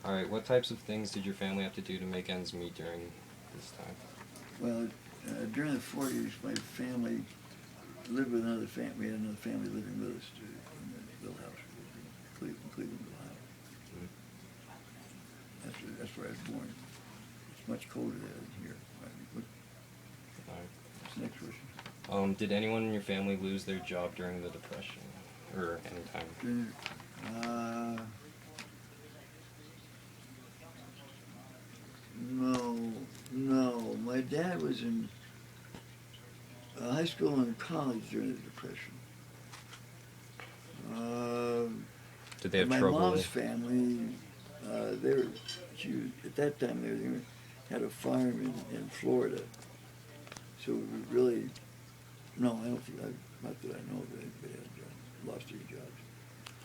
All right. What types of things did your family have to do to make ends meet during this time? Well, during the 40s, my family lived with another family. We had another family living with us in the little house we lived in Cleveland, Ohio. That's where I was born. It's much colder there than here. All right. What's the next question? Did anyone in your family lose their job during the Depression, or any time? No. My dad was in high school and college during the Depression. Did they have my trouble? mom's family, at that time they had a farm in Florida. So we really, no, I don't think, not that I know of anybody had lost any jobs.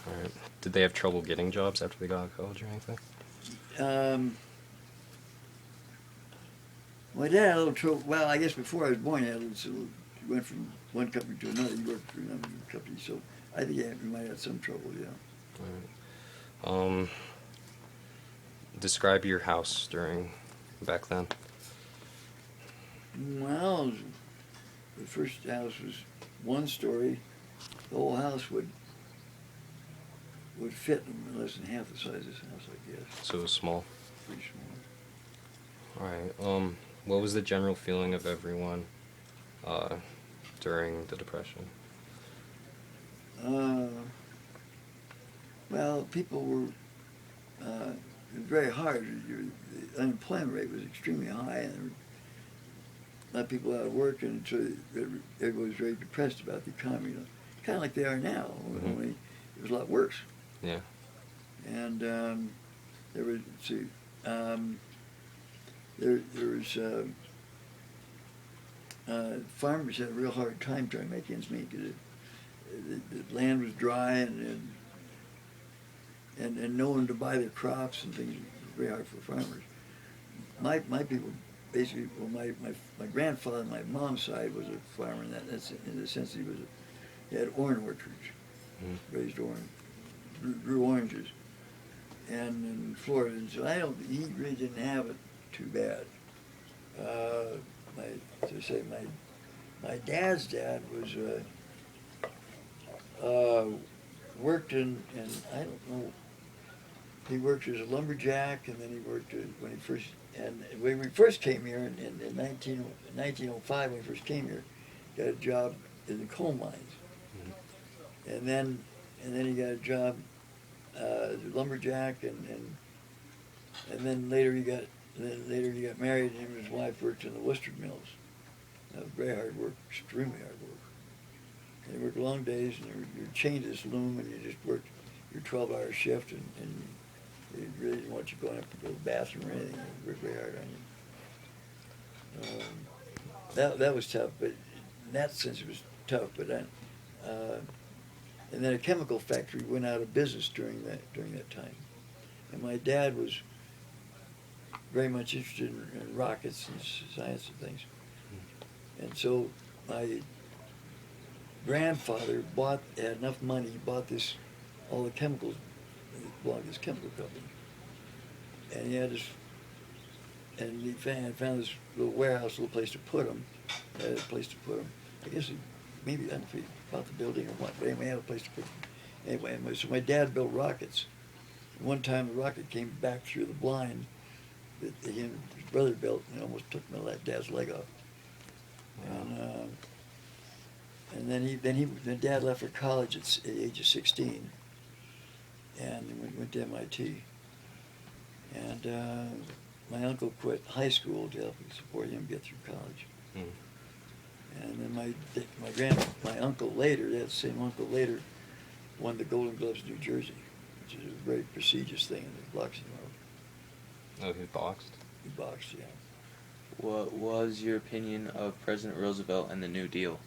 All right. Did they have trouble getting jobs after they got out of college or anything? My dad had a little trouble. Well, I guess before I was born, he went from one company to another. He worked for another company, so I think he might have some trouble. Yeah. All right. Describe your house back then. Well, the first house was one story. The whole house would fit in less than half the size of this house, I guess. So it was small. Pretty small. All right. What was the general feeling of everyone during the Depression? Well, people were very hard. The unemployment rate was extremely high, and a lot of people out of work, and so everybody was very depressed about the economy. Kind of like they are now. Mm-hmm. Only it was a lot worse. Yeah. And there was farmers had a real hard time trying to make ends meet because the land was dry and no one to buy their crops and things. It was very hard for farmers. My people basically, well, my grandfather on my mom's side was a farmer, and that's in the sense he had orange orchards, raised orange, grew oranges, and in Florida. And so he really didn't have it too bad. My dad's dad was worked in I don't know. He worked as a lumberjack, and then he worked when we first came here in 1905. When we first came here, got a job in the coal mines, and then he got a job as a lumberjack, and then later he got married, and him and his wife worked in the Worcester mills. That was very hard work, extremely hard work. And they worked long days, and you chained to this loom, and you just worked your 12-hour shift, and they really didn't want you going up to go to the bathroom or anything. They worked very hard on you. That was tough, but in that sense it was tough. But and then a chemical factory went out of business during that time, and my dad was very much interested in rockets and science and things. And so my grandfather had enough money, he bought all the chemicals that belonged to this chemical company. And he found this little warehouse, little place to put them. He had a place to put them. I guess maybe I don't know if he bought the building or what, but anyway, he had a place to put them. Anyway, so my dad built rockets. And one time the rocket came back through the blind that he and his brother built, and almost took my dad's leg off. Wow. And then Dad left for college at the age of 16, and went to MIT. And my uncle quit high school to help support him get through college. And then my uncle later, that same uncle later, won the Golden Gloves in New Jersey, which is a very prestigious thing in the boxing world. Oh, he boxed? He boxed, yeah. What was your opinion of President Roosevelt and the New Deal?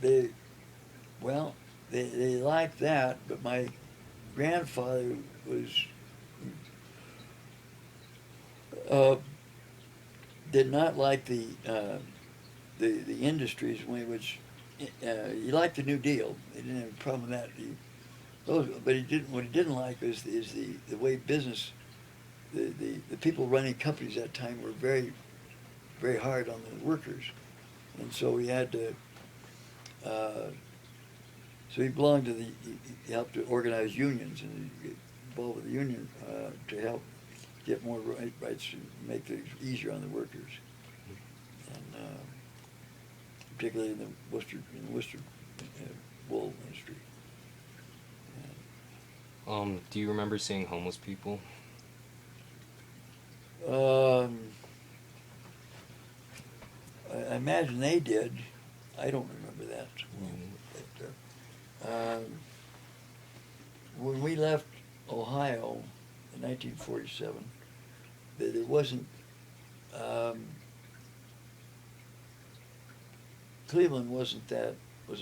They liked that, but my grandfather did not like the industries which he liked the New Deal. He didn't have a problem with that. But he didn't. What he didn't like is the way business, the people running companies at that time were very, very hard on the workers, and so he had to. So he belonged to he helped to organize unions and he get involved with the union to help get more rights to make things easier on the workers, and particularly in the Worcester wool industry. Do you remember seeing homeless people? I imagine they did. I don't remember that. But, when we left Ohio in 1947, there wasn't. Cleveland was a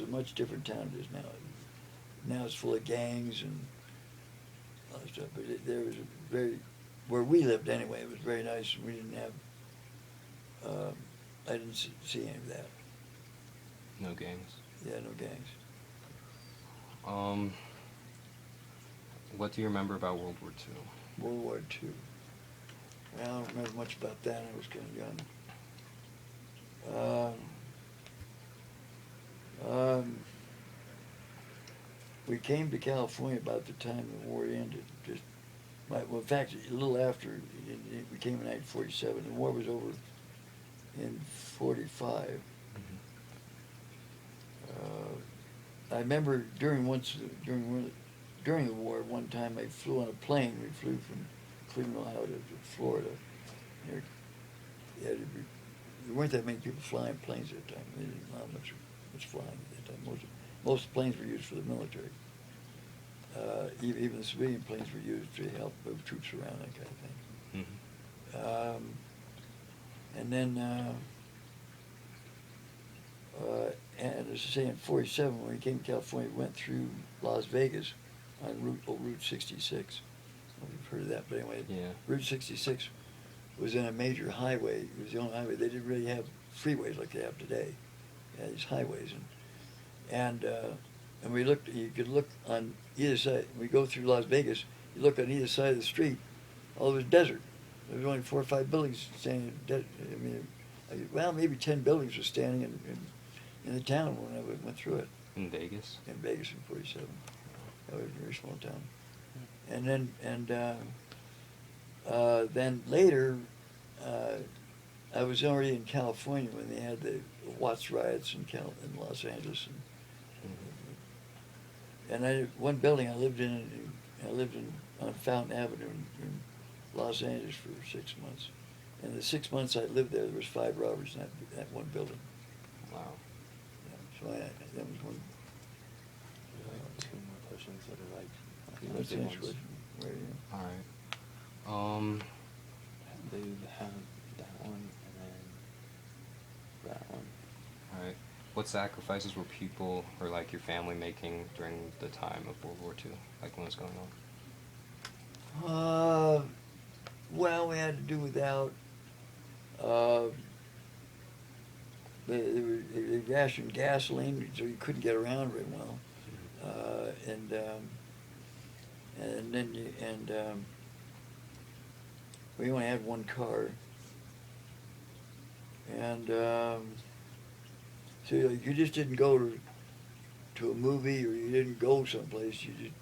much different town it is now. Now it's full of gangs and all that stuff. But there was a where we lived anyway, it was very nice. We didn't have. I didn't see any of that. No gangs. Yeah, no gangs. What do you remember about World War II? World War II. Well, I don't remember much about that. I was kind of young. We came to California about the time the war ended. In fact, a little after we came in 1947. The war was over in 45. I remember during the war, one time I flew on a plane. We flew from Cleveland, Ohio to Florida. There weren't that many people flying planes at that time. There didn't allow much flying at that time. Most planes were used for the military. Even the civilian planes were used to help move troops around, that kind of thing. Mm-hmm. And then, and as I say, in 47, when we came to California, we went through Las Vegas on Route 66. I don't know if you've heard of that, but anyway, yeah. Route 66 was in a major highway. It was the only highway. They didn't really have freeways like they have today. They had these highways, and we looked. You could look on either side. We go through Las Vegas. You look on either side of the street. All it was desert. There was only 4 or 5 buildings standing in desert. I mean, well, maybe 10 buildings were standing in the town when I went through it. In Vegas? In Vegas in 47. That was a very small town. And then later, I was already in California when they had the Watts riots in Los Angeles. And one building I lived in on Fountain Avenue in Los Angeles for 6 months. And the 6 months I lived there was 5 robbers in that one building. Wow. Yeah, so that was one. 2 more questions that are like. That's the big next ones. question. Where are you? All right. They have that one and then that one. All right. What sacrifices were people or like your family making during the time of World War II, like when it was going on? Well, we had to do without. They rationed gasoline, so you couldn't get around very well. We only had one car, and so you just didn't go to a movie or you didn't go someplace. You just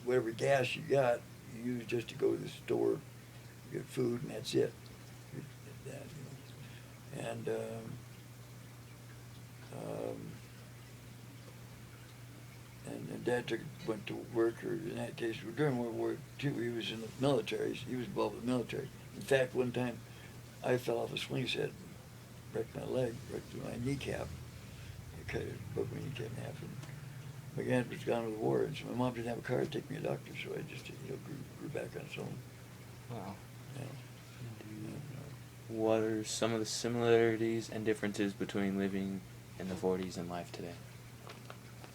whatever gas you got, you used just to go to the store, get food, and that's it. And Dad went to work, or in that case, during World War II, he was in the military. He was involved with the military. In fact, one time, I fell off a swing set, wrecked my leg, wrecked my kneecap. Broke my kneecap in half. And my dad was gone with the war, and so my mom didn't have a car to take me to the doctor, so I just grew back on its own. Wow. Yeah. What are some of the similarities and differences between living in the 40s and life today?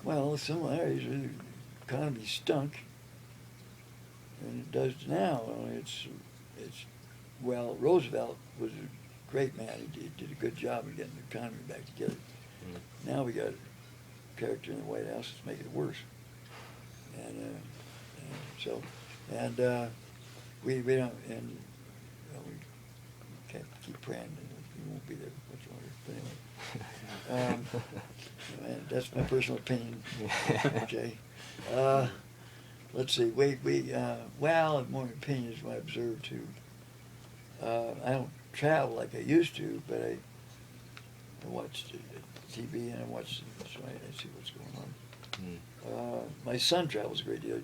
Well, the similarities are the economy stunk, and it does now. Well, Roosevelt was a great man. He did a good job of getting the economy back together. Mm-hmm. Now we got a character in the White House that's making it worse. So, and we don't, and we can't keep praying, and we won't be there much longer. But anyway, and that's my personal opinion. Okay. Let's see. Well, more opinion is what I observe too. I don't travel like I used to, but I watch TV and I watch, so I see what's going on. My son travels a great deal.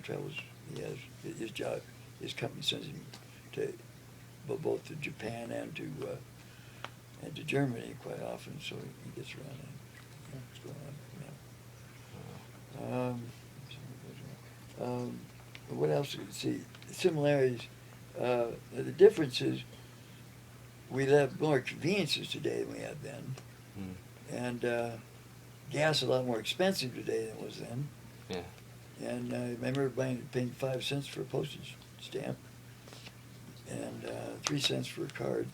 He has his job, his company sends him to both to Japan and to Germany quite often, so he gets around and what's going on. What else? See, similarities. The difference is we have more conveniences today than we had then, and gas is a lot more expensive today than it was then. Yeah. And I remember paying 5 cents for a postage stamp, and 3 cents for a card,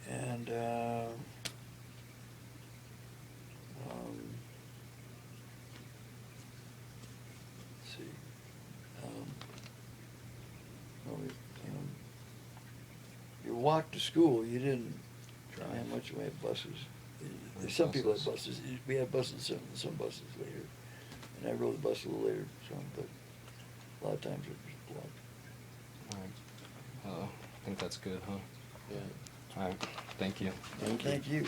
and let's see. You walked to school. You didn't have much way of buses. Some people have buses. We had buses, some buses later. And I rode the bus a little later, but a lot of times it was blocked. All right. I think that's good, huh? Yeah. All right. Thank you. Thank you.